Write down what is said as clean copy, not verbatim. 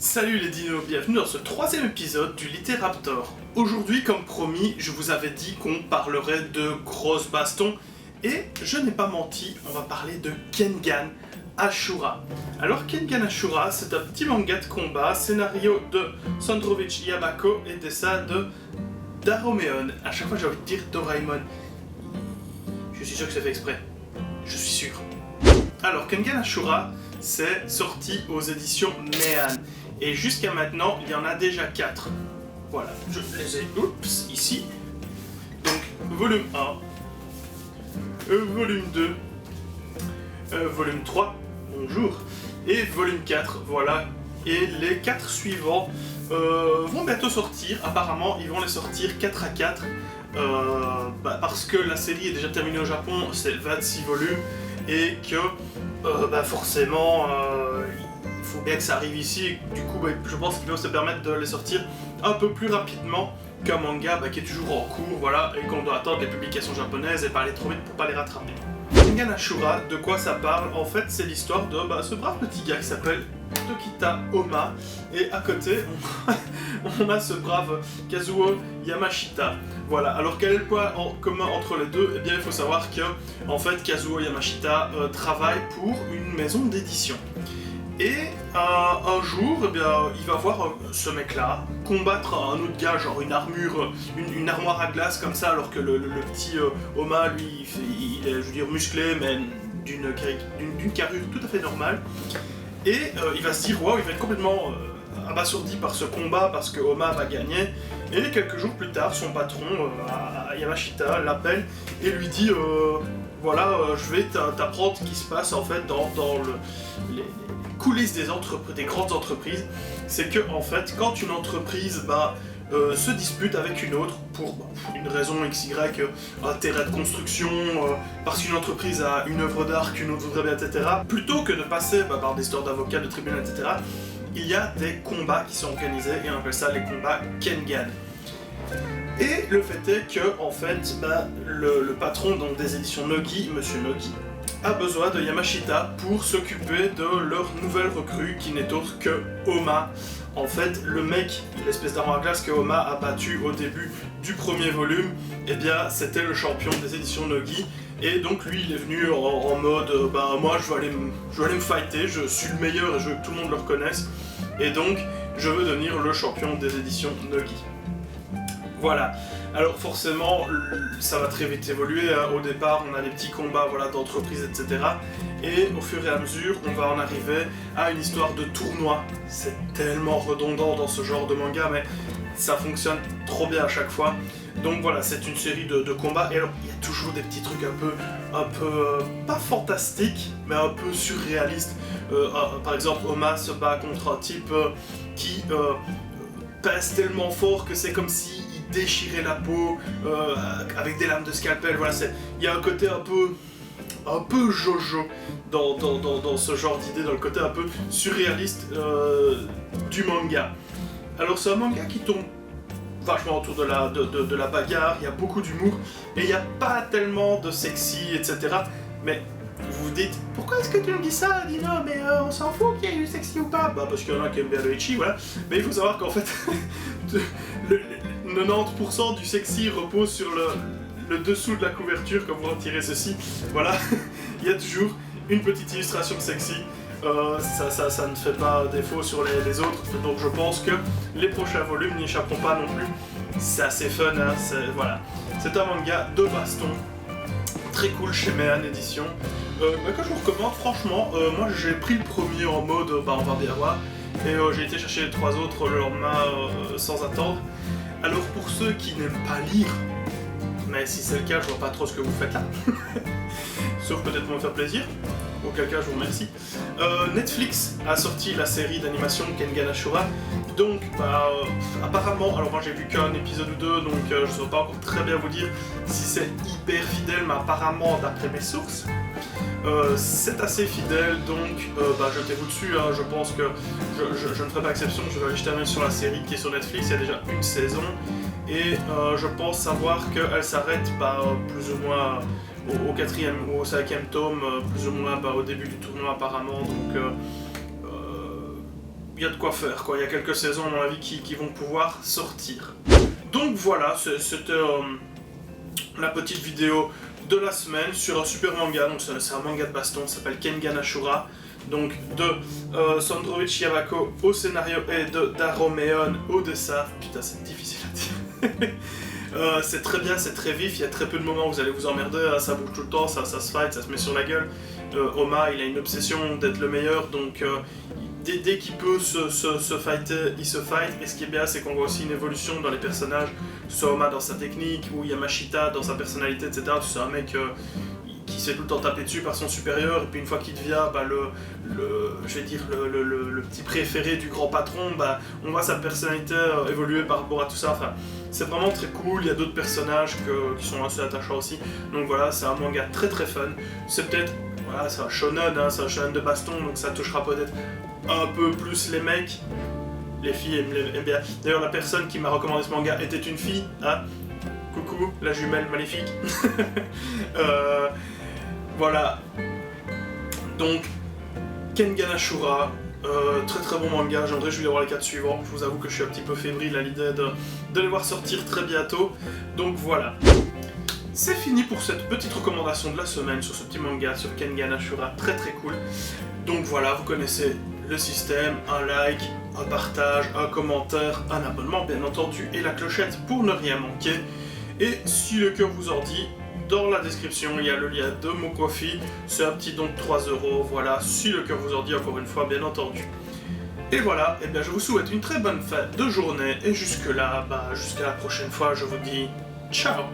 Salut les dinos, bienvenue dans ce troisième épisode du Litéraptor. Aujourd'hui, comme promis, je vous avais dit qu'on parlerait de grosses bastons, et je n'ai pas menti, on va parler de Kengan Ashura. Alors Kengan Ashura, c'est un petit manga de combat, scénario de Sandrovic Yamako et dessin de Daromeon. À chaque fois j'ai envie de dire Doraemon. Je suis sûr que c'est fait exprès. Je suis sûr. Alors Kengan Ashura, c'est sorti aux éditions Mehan. Et jusqu'à maintenant, il y en a déjà 4. Voilà, je les ai, ici. Donc, volume 1, volume 2, volume 3, bonjour, et volume 4, voilà. Et les 4 suivants vont bientôt sortir. Apparemment, ils vont les sortir 4 à 4. Parce que la série est déjà terminée au Japon, c'est 26 volumes. Et que, forcément, il faut bien que ça arrive ici, et du coup je pense qu'ils peuvent se permettre de les sortir un peu plus rapidement qu'un manga qui est toujours en cours, voilà, et qu'on doit attendre les publications japonaises et pas aller trop vite pour pas les rattraper. Kengan Ashura, de quoi ça parle? En fait, c'est l'histoire de ce brave petit gars qui s'appelle Tokita Oma, et à côté on a ce brave Kazuo Yamashita. Voilà, alors quel est le point en commun entre les deux? Eh bien il faut savoir que en fait Kazuo Yamashita travaille pour une maison d'édition. Et un jour, eh bien, il va voir ce mec-là combattre un autre gars, genre une armure, une armoire à glace comme ça, alors que le petit Oma, lui, il est, je veux dire, musclé, mais d'une carrure tout à fait normale. Et il va se dire, waouh, il va être complètement abasourdi par ce combat parce que Oma va gagner. Et quelques jours plus tard, son patron, Yamashita, l'appelle et lui dit voilà, je vais t'apprendre ce qui se passe en fait dans les coulisses des grandes entreprises. C'est que en fait, quand une entreprise se dispute avec une autre pour une raison XY, intérêt de construction, parce qu'une entreprise a une œuvre d'art qu'une autre voudrait bien, etc. Plutôt que de passer par des histoires d'avocats, de tribunaux, etc., il y a des combats qui sont organisés et on appelle ça les combats Kengan. Et le fait est que, en fait, le patron donc, des éditions Nogi, Monsieur Nogi, a besoin de Yamashita pour s'occuper de leur nouvelle recrue qui n'est autre que Oma. En fait, le mec, l'espèce d'armoire à glace que Oma a battu au début du premier volume, eh bien, c'était le champion des éditions Nogi. Et donc lui, il est venu en mode, moi je vais aller me fighter, je suis le meilleur et je veux que tout le monde le reconnaisse. Et donc, je veux devenir le champion des éditions Nogi. Voilà. Alors forcément, ça va très vite évoluer. Au départ, on a des petits combats d'entreprises, etc. Et au fur et à mesure, on va en arriver à une histoire de tournoi. C'est tellement redondant dans ce genre de manga, mais ça fonctionne trop bien à chaque fois. Donc voilà, c'est une série de combats. Et alors, il y a toujours des petits trucs un peu pas fantastiques, mais un peu surréalistes. Par exemple, Oma se bat contre un type qui pèse tellement fort que c'est comme si déchirer la peau avec des lames de scalpel. Voilà, il y a un côté un peu jojo dans ce genre d'idée, dans le côté un peu surréaliste du manga. Alors c'est un manga qui tourne vachement autour de la bagarre, il y a beaucoup d'humour et il n'y a pas tellement de sexy, etc. Mais vous vous dites, pourquoi est-ce que tu me dis ça, Dino? Mais on s'en fout qu'il y ait eu sexy ou pas. Parce qu'il y en a qui aiment bien le ecchi, voilà. Mais il faut savoir qu'en fait, le 90% du sexy repose sur le dessous de la couverture, comme vous retirez ceci. Voilà, il y a toujours une petite illustration sexy. Ça ne fait pas défaut sur les autres. Donc je pense que les prochains volumes n'y échapperont pas non plus. C'est assez fun, hein, voilà. C'est un manga de baston. Très cool chez Mehan Édition. Que je vous recommande, franchement. Moi j'ai pris le premier en mode on va bien voir. Et j'ai été chercher les 3 autres le lendemain sans attendre. Alors pour ceux qui n'aiment pas lire, mais si c'est le cas, je vois pas trop ce que vous faites là. Sauf peut-être pour me faire plaisir. Auquel cas, je vous remercie. Netflix a sorti la série d'animation Kengan Ashura. Donc, apparemment, alors moi j'ai vu qu'un épisode ou deux, donc je ne saurais pas encore très bien vous dire si c'est hyper fidèle, mais apparemment, d'après mes sources, c'est assez fidèle. Donc, jetez-vous dessus. Hein, je pense que je ne ferai pas exception. Je vais aller jeter un œil sur la série qui est sur Netflix. Il y a déjà une saison. Et je pense savoir qu'elle s'arrête plus ou moins au 4e ou au 5e tome, plus ou moins au début du tournoi apparemment. Donc il y a de quoi faire, quoi. Il y a quelques saisons, à mon avis, qui vont pouvoir sortir. Donc voilà, c'était la petite vidéo de la semaine sur un super manga. Donc c'est un manga de baston, ça s'appelle Kengan Ashura. Donc de Sandrovic Yavako au scénario et de Daromeon au dessin. Putain, c'est difficile à dire. C'est très bien, c'est très vif, il y a très peu de moments où vous allez vous emmerder, ça bouge tout le temps, ça se fight, ça se met sur la gueule. Oma, il a une obsession d'être le meilleur, donc dès qu'il peut se fighter, il se fight. Et ce qui est bien, c'est qu'on voit aussi une évolution dans les personnages, que ce soit Oma dans sa technique, ou Yamashita dans sa personnalité, etc. C'est un mec qui s'est tout le temps tapé dessus par son supérieur, et puis une fois qu'il devient je vais dire le petit préféré du grand patron, on voit sa personnalité évoluer par rapport à tout ça. Enfin, c'est vraiment très cool. Il y a d'autres personnages qui sont assez attachants aussi. Donc voilà, c'est un manga très très fun. C'est peut-être, voilà, c'est un shonen, hein, c'est un shonen de baston, donc ça touchera peut-être un peu plus les mecs. Les filles aiment bien. D'ailleurs, la personne qui m'a recommandé ce manga était une fille, hein. Coucou, la jumelle maléfique. Voilà. Donc, Kengan Ashura, très très bon manga, j'en réjouis d'avoir les 4 suivants. Je vous avoue que je suis un petit peu fébrile à l'idée de les voir sortir très bientôt. Donc voilà. C'est fini pour cette petite recommandation de la semaine sur ce petit manga, sur Kengan Ashura, très très cool. Donc voilà, vous connaissez le système, un like, un partage, un commentaire, un abonnement bien entendu, et la clochette pour ne rien manquer. Et si le cœur vous en dit, dans la description, il y a le lien de mon Ko-fi, c'est un petit don de 3 €, voilà, si le cœur vous en dit, encore une fois, bien entendu. Et voilà, et bien je vous souhaite une très bonne fin de journée, et jusque là, jusqu'à la prochaine fois, je vous dis ciao.